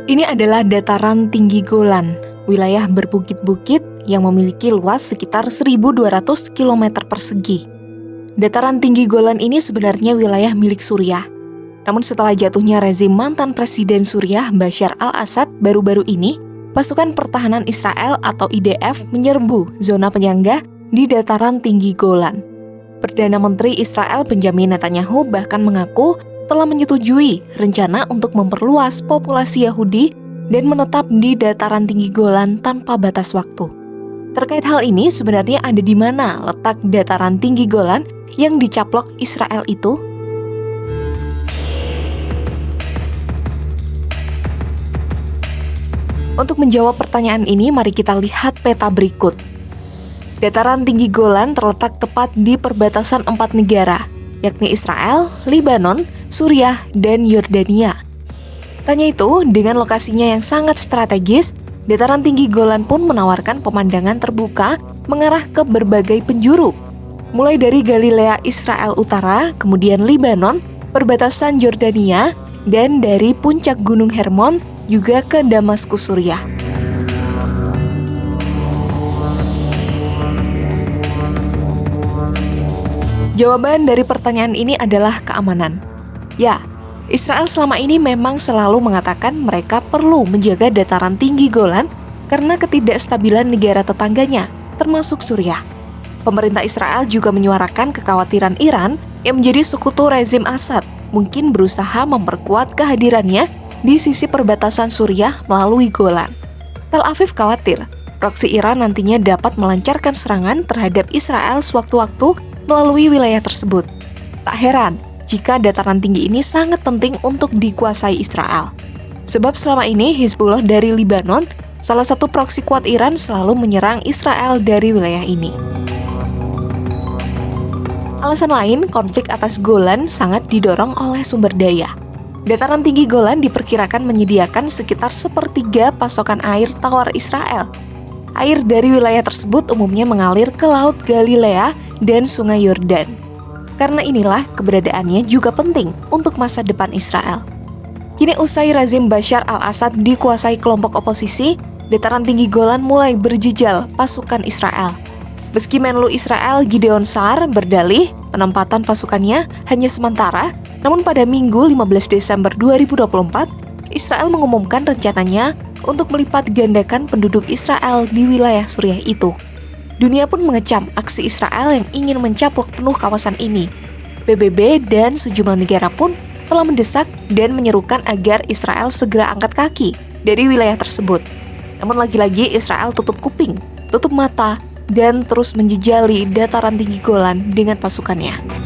Ini adalah dataran tinggi Golan, wilayah berbukit-bukit yang memiliki luas sekitar 1.200 km persegi. Dataran tinggi Golan ini sebenarnya wilayah milik Suriah. Namun setelah jatuhnya rezim mantan Presiden Suriah Bashar al-Assad baru-baru ini, pasukan pertahanan Israel atau IDF menyerbu zona penyangga di dataran tinggi Golan. Perdana Menteri Israel Benjamin Netanyahu bahkan mengaku telah menyetujui rencana untuk memperluas populasi Yahudi dan menetap di dataran tinggi Golan tanpa batas waktu. Terkait hal ini, sebenarnya ada di mana letak dataran tinggi Golan yang dicaplok Israel itu? Untuk menjawab pertanyaan ini, mari kita lihat peta berikut. Dataran tinggi Golan terletak tepat di perbatasan 4 negara, yakni Israel, Libanon, Suriah, dan Yordania. Tanya itu, dengan lokasinya yang sangat strategis, dataran tinggi Golan pun menawarkan pemandangan terbuka mengarah ke berbagai penjuru. Mulai dari Galilea Israel Utara, kemudian Libanon, perbatasan Yordania, dan dari puncak Gunung Hermon juga ke Damaskus, Suriah. Jawaban dari pertanyaan ini adalah keamanan. Ya, Israel selama ini memang selalu mengatakan mereka perlu menjaga dataran tinggi Golan karena ketidakstabilan negara tetangganya, termasuk Suriah. Pemerintah Israel juga menyuarakan kekhawatiran Iran yang menjadi sekutu rezim Assad mungkin berusaha memperkuat kehadirannya di sisi perbatasan Suriah melalui Golan. Tel Aviv khawatir proksi Iran nantinya dapat melancarkan serangan terhadap Israel sewaktu-waktu melalui wilayah tersebut. Tak heran jika dataran tinggi ini sangat penting untuk dikuasai Israel. Sebab selama ini Hizbullah dari Libanon, salah satu proksi kuat Iran, selalu menyerang Israel dari wilayah ini. Alasan lain, konflik atas Golan sangat didorong oleh sumber daya. Dataran tinggi Golan diperkirakan menyediakan sekitar sepertiga pasokan air tawar Israel. Air dari wilayah tersebut umumnya mengalir ke Laut Galilea dan Sungai Yordan. Karena inilah keberadaannya juga penting untuk masa depan Israel. Kini usai rezim Bashar al-Assad dikuasai kelompok oposisi, dataran tinggi Golan mulai berjejal pasukan Israel. Meski Menlu Israel Gideon Sa'ar berdalih penempatan pasukannya hanya sementara, namun pada Minggu 15 Desember 2024, Israel mengumumkan rencananya untuk melipat gandakan penduduk Israel di wilayah Suriah itu. Dunia pun mengecam aksi Israel yang ingin mencaplok penuh kawasan ini. PBB dan sejumlah negara pun telah mendesak dan menyerukan agar Israel segera angkat kaki dari wilayah tersebut. Namun lagi-lagi Israel tutup kuping, tutup mata, dan terus menjejali dataran tinggi Golan dengan pasukannya.